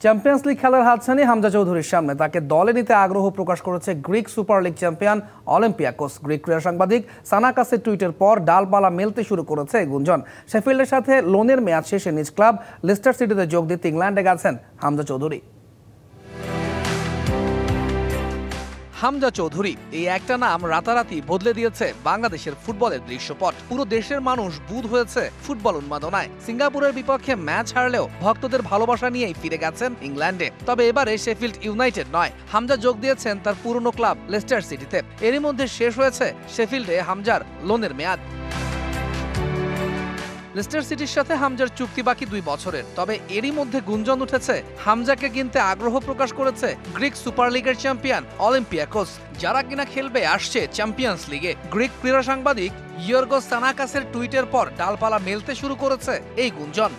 Champions league খেলার হাতছানি হামজা চৌধুরীর সামনে। তাকে দলে নিতে আগ্রহ প্রকাশ করেছে Greek super league champion Olympiacos. Greek ক্রীড়া সাংবাদিক সানাকাসের টুইটের পর ডালপালা মেলতে শুরু করেছে এই গুঞ্জন। শেফিল্ডের সাথে লোনের মেয়াদ শেষে নিজ ক্লাব লেস্টার সিটিতে যোগ দিতে ইংল্যান্ডে গেছেন হামজা চৌধুরী। হামজা চৌধুরী, এই একটা নাম রাতারাতি বদলে দিয়েছে বাংলাদেশের ফুটবলের দৃশ্যপট। পুরো দেশের মানুষ বুঁদ হয়েছে ফুটবল উন্মাদনায়। সিঙ্গাপুরের বিপক্ষে ম্যাচ হারলেও ভক্তদের ভালোবাসা নিয়েই ফিরে গেছেন ইংল্যান্ডে। তবে এবারে শেফিল্ড ইউনাইটেড নয়, হামজা যোগ দিয়েছেন তার পুরনো ক্লাব লেস্টার সিটিতে। এরই মধ্যে শেষ হয়েছে শেফিল্ডে হামজার লোনের মেয়াদ। লেস্টার সিটির সাথে হামজার চুক্তি বাকি 2 বছরের। তবে এরই মধ্যে গুঞ্জন উঠেছে হামজাকে কিনতে আগ্রহ প্রকাশ করেছে গ্রিক সুপার লিগের চ্যাম্পিয়ন অলিম্পিয়াকোস, যারা কিনা খেলবে আসছে চ্যাম্পিয়ন্স লিগে। গ্রিক ক্রীড়া সাংবাদিক ইয়র্গোস সানাকাসের টুইটের পর ডালপালা মেলতে শুরু করেছে এই গুঞ্জন।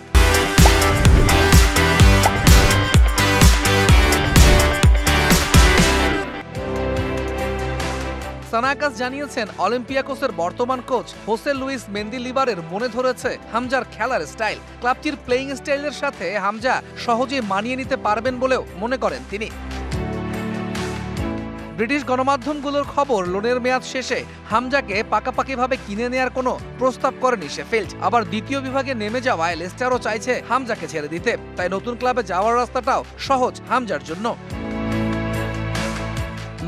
সানাকাস জানিয়েছেন, অলিম্পিয়াকোসের বর্তমান কোচ হোসে লুইস মেন্দিলিবারের মনে ধরেছে হামজার খেলার স্টাইল। ক্লাবটির প্লেইং স্টাইলের সাথে হামজা সহজে মানিয়ে নিতে পারবেন বলেও মনে করেন তিনি। ব্রিটিশ গণমাধ্যমগুলোর খবর, লোনের মেয়াদ শেষে হামজাকে পাকাপাকিভাবে কিনে নেয়ার কোনো প্রস্তাব করেনি শেফিল্ড। আবার দ্বিতীয় বিভাগে নেমে যাওয়ায় লেস্টারও চাইছে হামজাকে ছেড়ে দিতে। তাই নতুন ক্লাবে যাওয়ার রাস্তাটাও সহজ হামজার জন্য।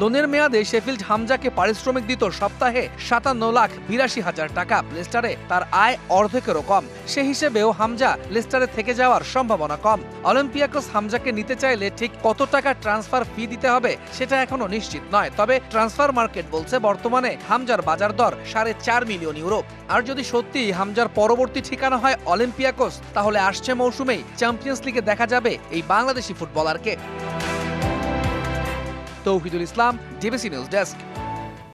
লোনের মেয়াদে শেফিল্ড হামজাকে পারিশ্রমিক দিত সপ্তাহে 57,82,000 টাকা। লেস্টারে তার আয় অর্ধেকেরও কম। সে হিসেবেও হামজা লেস্টারে থেকে যাওয়ার সম্ভাবনা কম। অলিম্পিয়াকোস হামজাকে নিতে চাইলে ঠিক কত টাকা ট্রান্সফার ফি দিতে হবে সেটা এখনো নিশ্চিত নয়। তবে ট্রান্সফার মার্কেট বলছে বর্তমানে হামজার বাজার দর 4.5 মিলিয়ন ইউরো। আর যদি সত্যি হামজার পরবর্তী ঠিকানা হয় অলিম্পিয়াকোস, তাহলে আসছে মৌসুমেই চ্যাম্পিয়ন্স লিগে দেখা যাবে এই বাংলাদেশি ফুটবলারকে। তৌহিদুল ইসলাম, ডিবিসি নিউজ ডেস্ক।